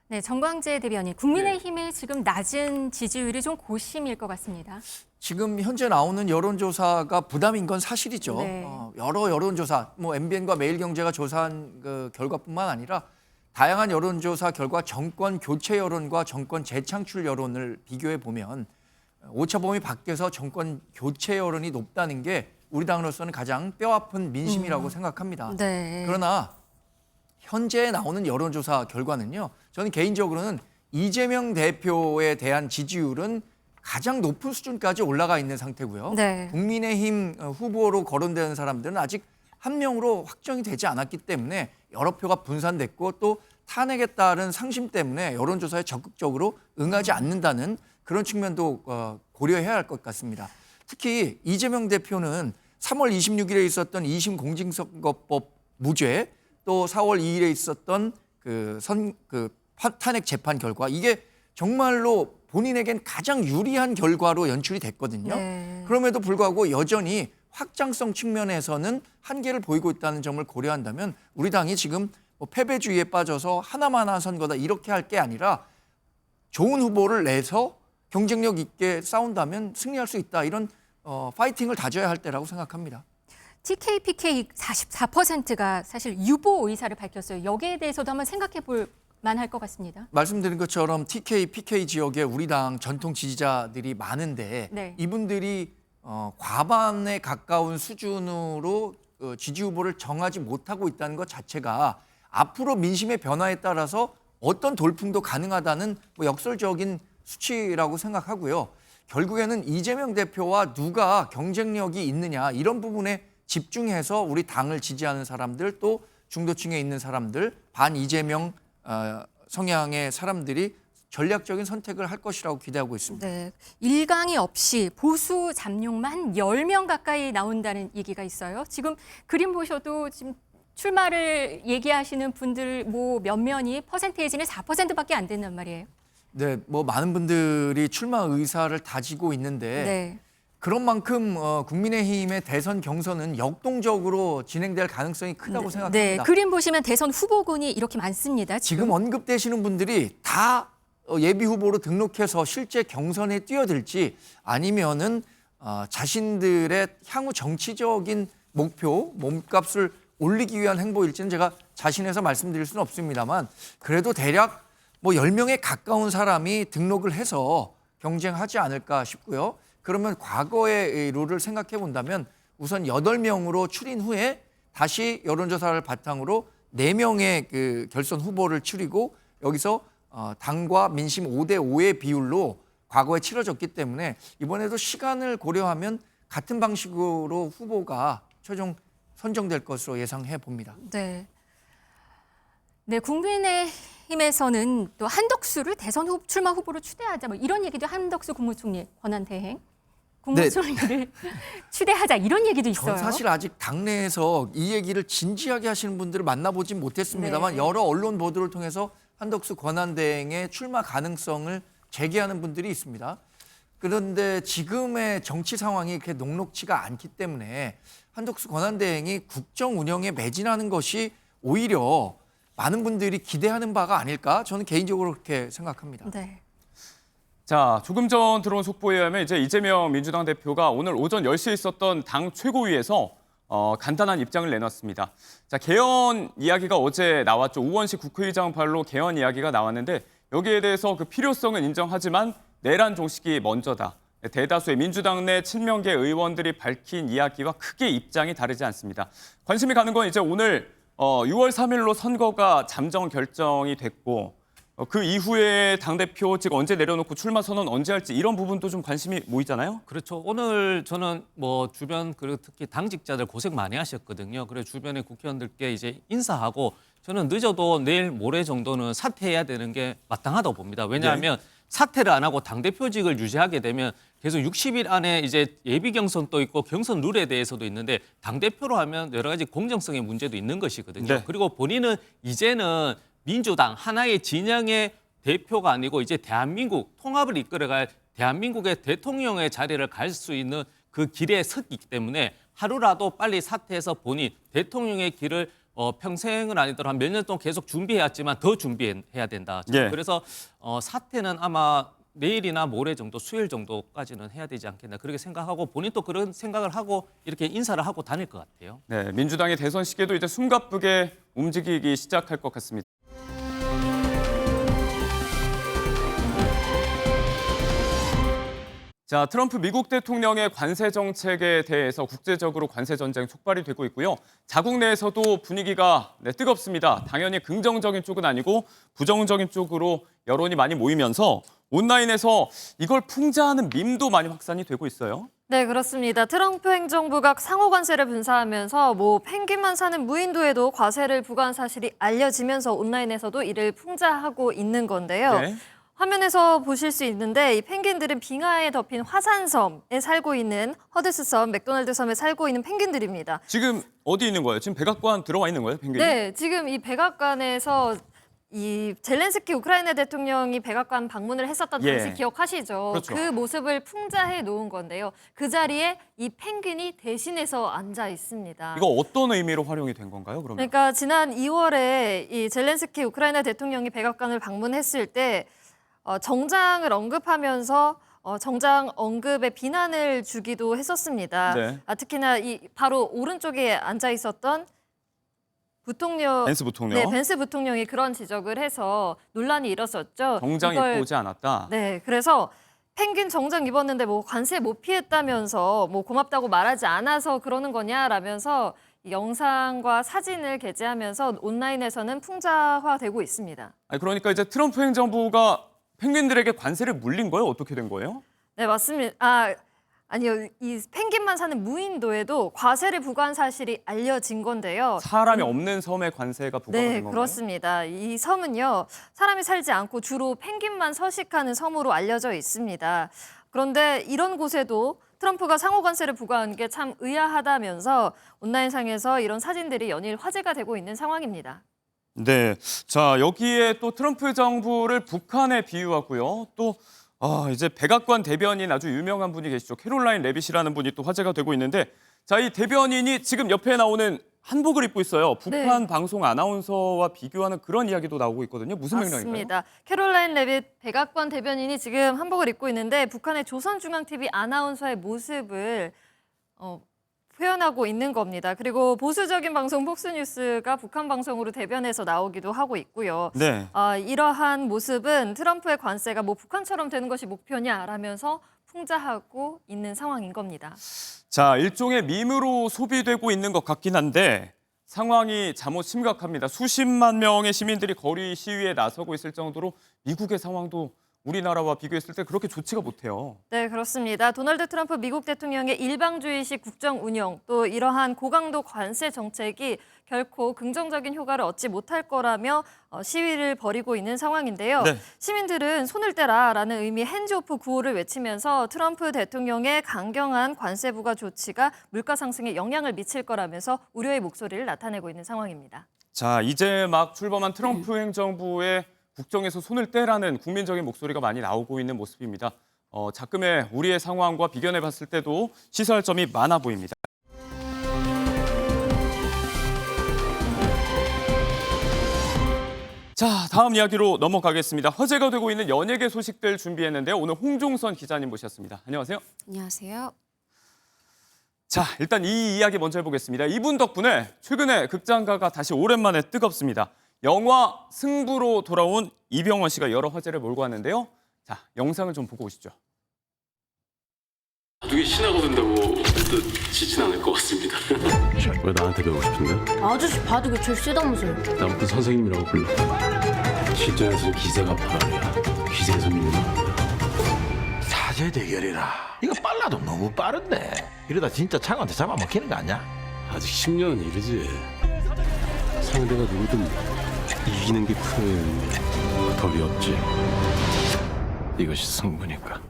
네, 정광재 대변인. 국민의힘의 지금 낮은 지지율이 좀 고심일 것 같습니다. 지금 현재 나오는 여론조사가 부담인 건 사실이죠. 네. 여러 여론조사, 뭐 MBN과 매일경제가 조사한 그 결과뿐만 아니라 다양한 여론조사 결과 정권 교체 여론과 정권 재창출 여론을 비교해 보면 오차범위 밖에서 정권 교체 여론이 높다는 게 우리 당으로서는 가장 뼈아픈 민심이라고 생각합니다. 네. 그러나 현재 나오는 여론조사 결과는요. 저는 개인적으로는 이재명 대표에 대한 지지율은 가장 높은 수준까지 올라가 있는 상태고요. 네. 국민의힘 후보로 거론되는 사람들은 아직 한 명으로 확정이 되지 않았기 때문에 여러 표가 분산됐고 또 탄핵에 따른 상심 때문에 여론조사에 적극적으로 응하지 않는다는 그런 측면도 고려해야 할 것 같습니다. 특히 이재명 대표는 3월 26일에 있었던 2심 공직선거법 무죄 또 4월 2일에 있었던 탄핵 재판 결과 이게 정말로 본인에겐 가장 유리한 결과로 연출이 됐거든요. 네. 그럼에도 불구하고 여전히 확장성 측면에서는 한계를 보이고 있다는 점을 고려한다면 우리 당이 지금 뭐 패배주의에 빠져서 하나만 선거다 이렇게 할 게 아니라 좋은 후보를 내서 경쟁력 있게 싸운다면 승리할 수 있다. 이런 파이팅을 다져야 할 때라고 생각합니다. TK, PK 44%가 사실 유보 의사를 밝혔어요. 여기에 대해서도 한번 생각해 볼 만할 것 같습니다. 말씀드린 것처럼 TK, PK 지역에 우리 당 전통 지지자들이 많은데 네. 이분들이 과반에 가까운 수준으로 지지 후보를 정하지 못하고 있다는 것 자체가 앞으로 민심의 변화에 따라서 어떤 돌풍도 가능하다는 뭐 역설적인 수치라고 생각하고요. 결국에는 이재명 대표와 누가 경쟁력이 있느냐 이런 부분에 집중해서 우리 당을 지지하는 사람들 또 중도층에 있는 사람들 반 이재명 성향의 사람들이 전략적인 선택을 할 것이라고 기대하고 있습니다. 네, 일강이 없이 보수 잠룡만 한 10명 가까이 나온다는 얘기가 있어요. 지금 그림 보셔도 지금 출마를 얘기하시는 분들 뭐 몇몇이 퍼센테이지는 4%밖에 안 된단 말이에요. 네, 뭐 많은 분들이 출마 의사를 다지고 있는데 네. 그런 만큼 국민의힘의 대선 경선은 역동적으로 진행될 가능성이 크다고 생각합니다. 네, 그림 보시면 대선 후보군이 이렇게 많습니다. 지금 언급되시는 분들이 다 예비 후보로 등록해서 실제 경선에 뛰어들지 아니면은 자신들의 향후 정치적인 목표, 몸값을 올리기 위한 행보일지는 제가 자신해서 말씀드릴 수는 없습니다만 그래도 대략 뭐 10명에 가까운 사람이 등록을 해서 경쟁하지 않을까 싶고요. 그러면 과거의 룰을 생각해 본다면 우선 8명으로 추린 후에 다시 여론조사를 바탕으로 4명의 그 결선 후보를 추리고 여기서 당과 민심 5대5의 비율로 과거에 치러졌기 때문에 이번에도 시간을 고려하면 같은 방식으로 후보가 최종 선정될 것으로 예상해 봅니다. 네. 네, 국민의힘에서는 또 한덕수를 대선 출마 후보로 추대하자 뭐 이런 얘기도 한덕수 국무총리 권한대행 국무총리를 추대하자 이런 얘기도 있어요. 저는 사실 아직 당내에서 이 얘기를 진지하게 하시는 분들을 만나보진 못했습니다만 네. 여러 언론 보도를 통해서 한덕수 권한대행의 출마 가능성을 제기하는 분들이 있습니다. 그런데 지금의 정치 상황이 그렇게 녹록치가 않기 때문에 한덕수 권한대행이 국정 운영에 매진하는 것이 오히려 많은 분들이 기대하는 바가 아닐까? 저는 개인적으로 그렇게 생각합니다. 네. 자, 조금 전 들어온 속보에 의하면 이제 이재명 민주당 대표가 오늘 오전 10시에 있었던 당 최고위에서 간단한 입장을 내놨습니다. 자, 개헌 이야기가 어제 나왔죠. 우원식 국회의장 발로 개헌 이야기가 나왔는데 여기에 대해서 그 필요성은 인정하지만 내란 종식이 먼저다. 대다수의 민주당 내 친명계 의원들이 밝힌 이야기와 크게 입장이 다르지 않습니다. 관심이 가는 건 이제 오늘 6월 3일로 선거가 잠정 결정이 됐고 그 이후에 당대표 즉 언제 내려놓고 출마 선언 언제 할지 이런 부분도 좀 관심이 모이잖아요. 그렇죠. 오늘 저는 뭐 주변 그리고 특히 당직자들 고생 많이 하셨거든요. 그래서 주변의 국회의원들께 이제 인사하고 저는 늦어도 내일 모레 정도는 사퇴해야 되는 게 마땅하다고 봅니다. 왜냐하면 사퇴를 안 하고 당대표직을 유지하게 되면 계속 60일 안에 이제 예비 경선도 있고 경선 룰에 대해서도 있는데 당대표로 하면 여러 가지 공정성의 문제도 있는 것이거든요. 네. 그리고 본인은 이제는 민주당 하나의 진영의 대표가 아니고 이제 대한민국 통합을 이끌어갈 대한민국의 대통령의 자리를 갈 수 있는 그 길에 섰기 때문에 하루라도 빨리 사퇴해서 본인 대통령의 길을 평생은 아니더라도 한 몇 년 동안 계속 준비해왔지만 더 준비해야 된다. 예. 그래서 사퇴는 아마 내일이나 모레 정도, 수요일 정도까지는 해야 되지 않겠나 그렇게 생각하고 본인도 그런 생각을 하고 이렇게 인사를 하고 다닐 것 같아요. 네, 민주당의 대선 시계도 이제 숨가쁘게 움직이기 시작할 것 같습니다. 자, 트럼프 미국 대통령의 관세 정책에 대해서 국제적으로 관세 전쟁 촉발이 되고 있고요. 자국 내에서도 분위기가 뜨겁습니다. 당연히 긍정적인 쪽은 아니고 부정적인 쪽으로 여론이 많이 모이면서 온라인에서 이걸 풍자하는 밈도 많이 확산이 되고 있어요. 네, 그렇습니다. 트럼프 행정부가 상호 관세를 분사하면서 펭귄만 사는 무인도에도 과세를 부과한 사실이 알려지면서 온라인에서도 이를 풍자하고 있는 건데요. 네. 화면에서 보실 수 있는데 이 펭귄들은 빙하에 덮인 화산섬에 살고 있는 허드스섬, 맥도날드 섬에 살고 있는 펭귄들입니다. 지금 어디 있는 거예요? 지금 백악관 들어와 있는 거예요, 펭귄이? 네, 지금 이 백악관에서 이 젤렌스키 우크라이나 대통령이 백악관 방문을 했었던 당시 기억하시죠? 그렇죠. 그 모습을 풍자해 놓은 건데요. 그 자리에 이 펭귄이 대신해서 앉아 있습니다. 이거 어떤 의미로 활용이 된 건가요, 그러면? 그러니까 지난 2월에 이 젤렌스키 우크라이나 대통령이 백악관을 방문했을 때 정장을 언급하면서 정장 언급에 비난을 주기도 했었습니다. 네. 특히나 이 바로 오른쪽에 앉아 있었던 부통령, 벤스 부통령. 네, 벤스 부통령이 그런 지적을 해서 논란이 일었었죠. 정장 입고 오지 않았다. 네, 그래서 펭귄 정장 입었는데 관세 못 피했다면서 고맙다고 말하지 않아서 그러는 거냐라면서 영상과 사진을 게재하면서 온라인에서는 풍자화되고 있습니다. 아니, 그러니까 이제 트럼프 행정부가 펭귄들에게 관세를 물린 거예요? 어떻게 된 거예요? 네, 맞습니다. 아니요. 이 펭귄만 사는 무인도에도 과세를 부과한 사실이 알려진 건데요. 사람이 없는 섬에 관세가 부과가 된 건가요? 네, 그렇습니다. 이 섬은요. 사람이 살지 않고 주로 펭귄만 서식하는 섬으로 알려져 있습니다. 그런데 이런 곳에도 트럼프가 상호 관세를 부과한 게 참 의아하다면서 온라인상에서 이런 사진들이 연일 화제가 되고 있는 상황입니다. 네, 자 여기에 또 트럼프 정부를 북한에 비유하고요. 또 이제 백악관 대변인 아주 유명한 분이 계시죠. 캐롤라인 레빗이라는 분이 또 화제가 되고 있는데 자, 이 대변인이 지금 옆에 나오는 한복을 입고 있어요. 북한 방송 아나운서와 비교하는 그런 이야기도 나오고 있거든요. 무슨 맥락인가요? 맞습니다. 캐롤라인 레빗 백악관 대변인이 지금 한복을 입고 있는데 북한의 조선중앙TV 아나운서의 모습을 표현하고 있는 겁니다. 그리고 보수적인 방송 폭스뉴스가 북한 방송으로 대변해서 나오기도 하고 있고요. 네. 이러한 모습은 트럼프의 관세가 북한처럼 되는 것이 목표냐라면서 풍자하고 있는 상황인 겁니다. 자, 일종의 밈으로 소비되고 있는 것 같긴 한데 상황이 잠옷 심각합니다. 수십만 명의 시민들이 거리 시위에 나서고 있을 정도로 미국의 상황도 우리나라와 비교했을 때 그렇게 좋지가 못해요. 네, 그렇습니다. 도널드 트럼프 미국 대통령의 일방주의식 국정 운영, 또 이러한 고강도 관세 정책이 결코 긍정적인 효과를 얻지 못할 거라며 시위를 벌이고 있는 상황인데요. 네. 시민들은 손을 떼라라는 의미의 핸즈오프 구호를 외치면서 트럼프 대통령의 강경한 관세 부과 조치가 물가 상승에 영향을 미칠 거라면서 우려의 목소리를 나타내고 있는 상황입니다. 자, 이제 막 출범한 트럼프 행정부의 국정에서 손을 떼라는 국민적인 목소리가 많이 나오고 있는 모습입니다. 작금의 우리의 상황과 비견해 봤을 때도 시사할 점이 많아 보입니다. 자, 다음 이야기로 넘어가겠습니다. 화제가 되고 있는 연예계 소식들 준비했는데요. 오늘 홍종선 기자님 모셨습니다. 안녕하세요. 안녕하세요. 자, 일단 이 이야기 먼저 해보겠습니다. 이분 덕분에 최근에 극장가가 다시 오랜만에 뜨겁습니다. 영화 승부로 돌아온 이병헌 씨가 여러 화제를 몰고 왔는데요. 자, 영상을 좀 보고 오시죠. 바둑이 신하가 된다고 일단 지진 않을 것 같습니다. 왜 나한테 배우고 싶은데? 아저씨 바둑이 제일 세다면서요. 나부터 선생님이라고 불러. 실전에서는 기세가 바람이야. 기세에서 밀리는 거야. 사제 대결이라. 이거 빨라도 너무 빠른데. 이러다 진짜 창한테 잡아먹히는 거 아니야? 아직 10년은 이르지. 상대가 누구든 이기는 게 프로의 더 어렵지. 이것이 승부니까.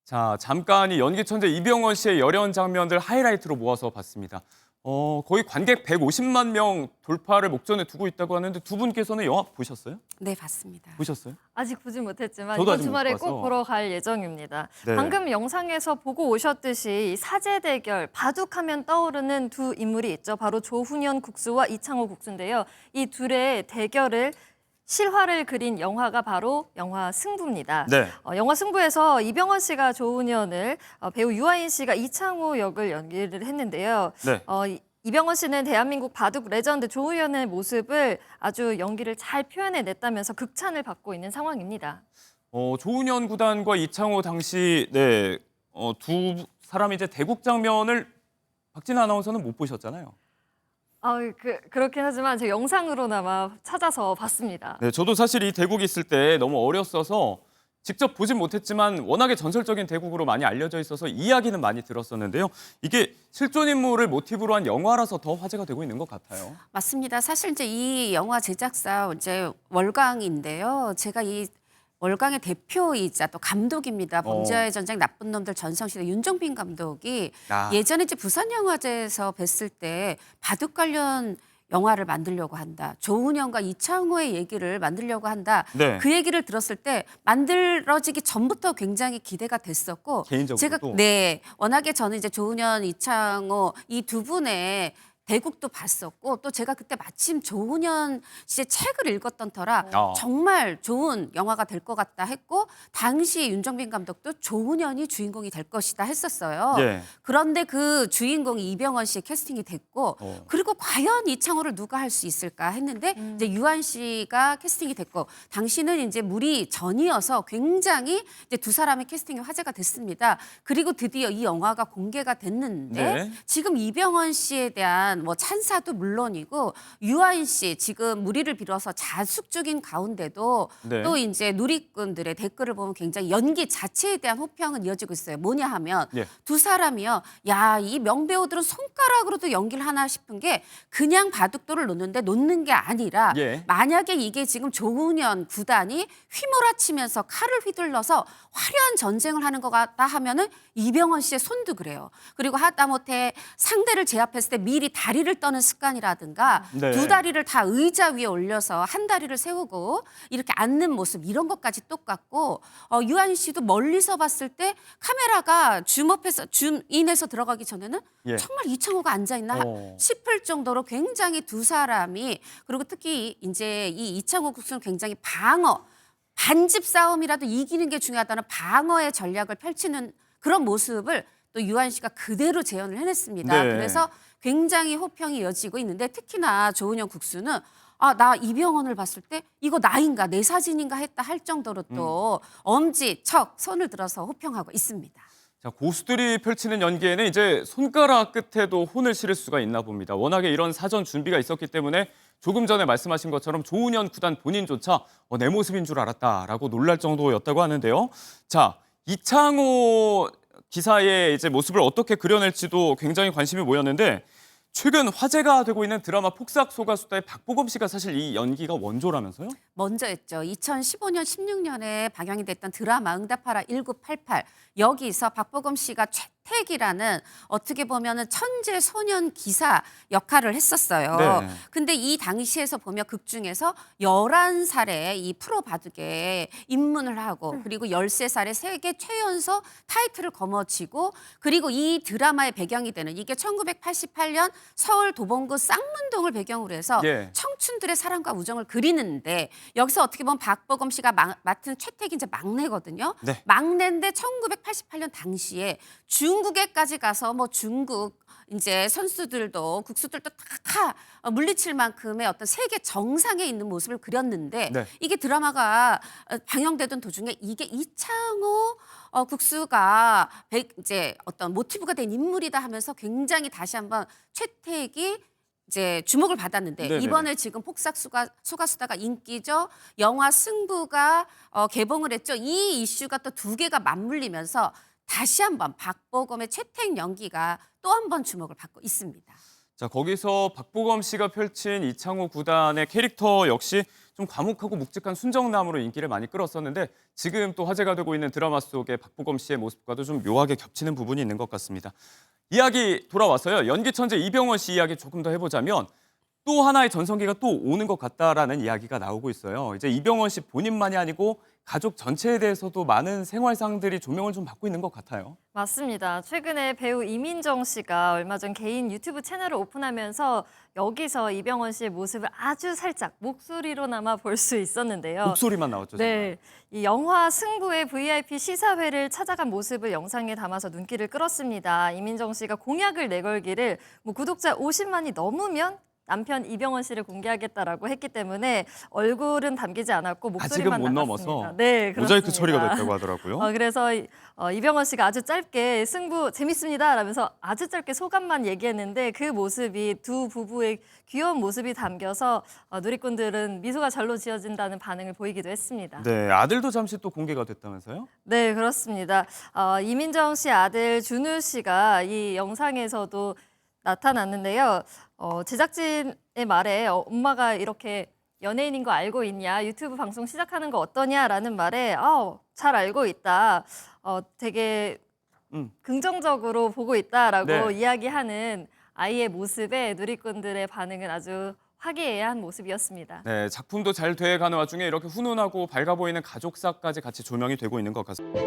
자, 잠깐 이 연기 천재 이병헌 씨의 열연 장면들 하이라이트로 모아서 봤습니다. 거의 관객 150만 명 돌파를 목전에 두고 있다고 하는데 두 분께서는 영화 보셨어요? 네, 봤습니다. 보셨어요? 아직 보진 못했지만 저도 이번 아직 못 주말에 봐서. 꼭 보러 갈 예정입니다. 네. 방금 영상에서 보고 오셨듯이 이 사제 대결, 바둑하면 떠오르는 두 인물이 있죠. 바로 조훈현 국수와 이창호 국수인데요. 이 둘의 대결을 실화를 그린 영화가 바로 영화 승부입니다. 네. 영화 승부에서 이병헌 씨가 조훈현을, 배우 유아인 씨가 이창호 역을 연기를 했는데요. 네. 이병헌 씨는 대한민국 바둑 레전드 조훈현의 모습을 아주 연기를 잘 표현해냈다면서 극찬을 받고 있는 상황입니다. 조훈현 구단과 이창호 당시 두 사람이 이제 대국 장면을 박진 아나운서는 못 보셨잖아요. 그렇긴 하지만 제가 영상으로나마 찾아서 봤습니다. 네, 저도 사실 이 대국이 있을 때 너무 어렸어서 직접 보진 못했지만 워낙에 전설적인 대국으로 많이 알려져 있어서 이야기는 많이 들었었는데요. 이게 실존 인물을 모티브로 한 영화라서 더 화제가 되고 있는 것 같아요. 맞습니다. 사실 이제 이 영화 제작사 이제 월광인데요. 제가 이 월광의 대표이자 또 감독입니다. 범죄와의 전쟁, 나쁜 놈들 전성시대 윤정빈 감독이 예전에 이제 부산영화제에서 뵀을 때 바둑 관련 영화를 만들려고 한다. 조훈현과 이창호의 얘기를 만들려고 한다. 네. 그 얘기를 들었을 때 만들어지기 전부터 굉장히 기대가 됐었고 개인적으로도? 제가 워낙에 저는 이제 조훈현, 이창호 이 두 분의 대국도 봤었고 또 제가 그때 마침 조훈현 씨의 책을 읽었던 터라 정말 좋은 영화가 될 것 같다 했고 당시 윤정빈 감독도 조훈현이 주인공이 될 것이다 했었어요. 예. 그런데 그 주인공이 이병헌 씨의 캐스팅이 됐고 그리고 과연 이창호를 누가 할 수 있을까 했는데 이제 유한 씨가 캐스팅이 됐고 당시는 이제 물이 전이어서 굉장히 이제 두 사람의 캐스팅이 화제가 됐습니다. 그리고 드디어 이 영화가 공개가 됐는데 네. 지금 이병헌 씨에 대한 뭐 찬사도 물론이고 유아인 씨 지금 무리를 빌어서 자숙 중인 가운데도 네. 또 이제 누리꾼들의 댓글을 보면 굉장히 연기 자체에 대한 호평은 이어지고 있어요. 뭐냐 하면 예. 두 사람이요. 야, 이 명배우들은 손가락으로도 연기를 하나 싶은 게 그냥 바둑돌을 놓는 게 아니라 예. 만약에 이게 지금 조훈현 구단이 휘몰아치면서 칼을 휘둘러서 화려한 전쟁을 하는 것 같다 하면은 이병헌 씨의 손도 그래요. 그리고 하다못해 상대를 제압했을 때 미리 다리를 떠는 습관이라든가 네. 두 다리를 다 의자 위에 올려서 한 다리를 세우고 이렇게 앉는 모습 이런 것까지 똑같고 유한 씨도 멀리서 봤을 때 카메라가 줌인해서 들어가기 전에는 예. 정말 이창호가 앉아있나 싶을 정도로 굉장히 두 사람이 그리고 특히 이제 이 이창호 국수는 굉장히 반집 싸움이라도 이기는 게 중요하다는 방어의 전략을 펼치는 그런 모습을 또 유한 씨가 그대로 재현을 해냈습니다. 네. 그래서 굉장히 호평이 이어지고 있는데 특히나 조훈현 국수는 나 이병헌을 봤을 때 이거 나인가 내 사진인가 했다 할 정도로 또 엄지척 손을 들어서 호평하고 있습니다. 자, 고수들이 펼치는 연기에는 이제 손가락 끝에도 혼을 실을 수가 있나 봅니다. 워낙에 이런 사전 준비가 있었기 때문에 조금 전에 말씀하신 것처럼 조훈현 구단 본인조차 내 모습인 줄 알았다라고 놀랄 정도였다고 하는데요. 자, 이창호 기사의 이제 모습을 어떻게 그려낼지도 굉장히 관심이 모였는데 최근 화제가 되고 있는 드라마 폭삭 소가수다의 박보검 씨가 사실 이 연기가 원조라면서요? 먼저 했죠. 2015년, 16년에 방영이 됐던 드라마 응답하라 1988. 여기서 박보검 씨가 최택이라는 어떻게 보면은 천재 소년 기사 역할을 했었어요. 네. 근데 이 당시에서 보면 극 중에서 11살에 이 프로 바둑에 입문을 하고 그리고 13살에 세계 최연소 타이틀을 거머쥐고 그리고 이 드라마의 배경이 되는 이게 1988년 서울 도봉구 쌍문동을 배경으로 해서 예. 청춘들의 사랑과 우정을 그리는데 여기서 어떻게 보면 박보검 씨가 맡은 최택이 이제 막내거든요. 네. 막내인데 1988년 당시에 중국에까지 가서 뭐 중국 이제 선수들도 국수들도 다 물리칠 만큼의 어떤 세계 정상에 있는 모습을 그렸는데 네. 이게 드라마가 방영되던 도중에 이게 이창호 국수가 이제 어떤 모티브가 된 인물이다 하면서 굉장히 다시 한번 최택이 이제 주목을 받았는데 네네네. 이번에 지금 폭삭 소가수다가 인기죠. 영화 승부가 개봉을 했죠. 이 이슈가 또 두 개가 맞물리면서 다시 한번 박보검의 최택 연기가 또 한 번 주목을 받고 있습니다. 자, 거기서 박보검 씨가 펼친 이창호 구단의 캐릭터 역시 좀 과묵하고 묵직한 순정남으로 인기를 많이 끌었었는데 지금 또 화제가 되고 있는 드라마 속의 박보검 씨의 모습과도 좀 묘하게 겹치는 부분이 있는 것 같습니다. 이야기 돌아와서요. 연기 천재 이병헌 씨 이야기 조금 더 해보자면 또 하나의 전성기가 또 오는 것 같다라는 이야기가 나오고 있어요. 이제 이병헌 씨 본인만이 아니고 가족 전체에 대해서도 많은 생활상들이 조명을 좀 받고 있는 것 같아요. 맞습니다. 최근에 배우 이민정 씨가 얼마 전 개인 유튜브 채널을 오픈하면서 여기서 이병헌 씨의 모습을 아주 살짝 목소리로나마 볼 수 있었는데요. 목소리만 나왔죠. 정말. 네, 이 영화 승부의 VIP 시사회를 찾아간 모습을 영상에 담아서 눈길을 끌었습니다. 이민정 씨가 공약을 내걸기를 뭐 구독자 50만이 넘으면 남편 이병헌 씨를 공개하겠다라고 했기 때문에 얼굴은 담기지 않았고 목소리만 아직은 못 나갔습니다. 넘어서 네, 모자이크 그렇습니다. 처리가 됐다고 하더라고요. 그래서 이병헌 씨가 아주 짧게 승부 재밌습니다 라면서 아주 짧게 소감만 얘기했는데 그 모습이 두 부부의 귀여운 모습이 담겨서 누리꾼들은 미소가 절로 지어진다는 반응을 보이기도 했습니다. 네, 아들도 잠시 또 공개가 됐다면서요? 네, 그렇습니다. 이민정 씨 아들 준우 씨가 이 영상에서도 나타났는데요. 제작진의 말에 엄마가 이렇게 연예인인 거 알고 있냐, 유튜브 방송 시작하는 거 어떠냐라는 말에 잘 알고 있다, 되게 긍정적으로 보고 있다라고 네. 이야기하는 아이의 모습에 누리꾼들의 반응은 아주 화기애애한 모습이었습니다. 네, 작품도 잘 돼가는 와중에 이렇게 훈훈하고 밝아 보이는 가족사까지 같이 조명이 되고 있는 것 같습니다.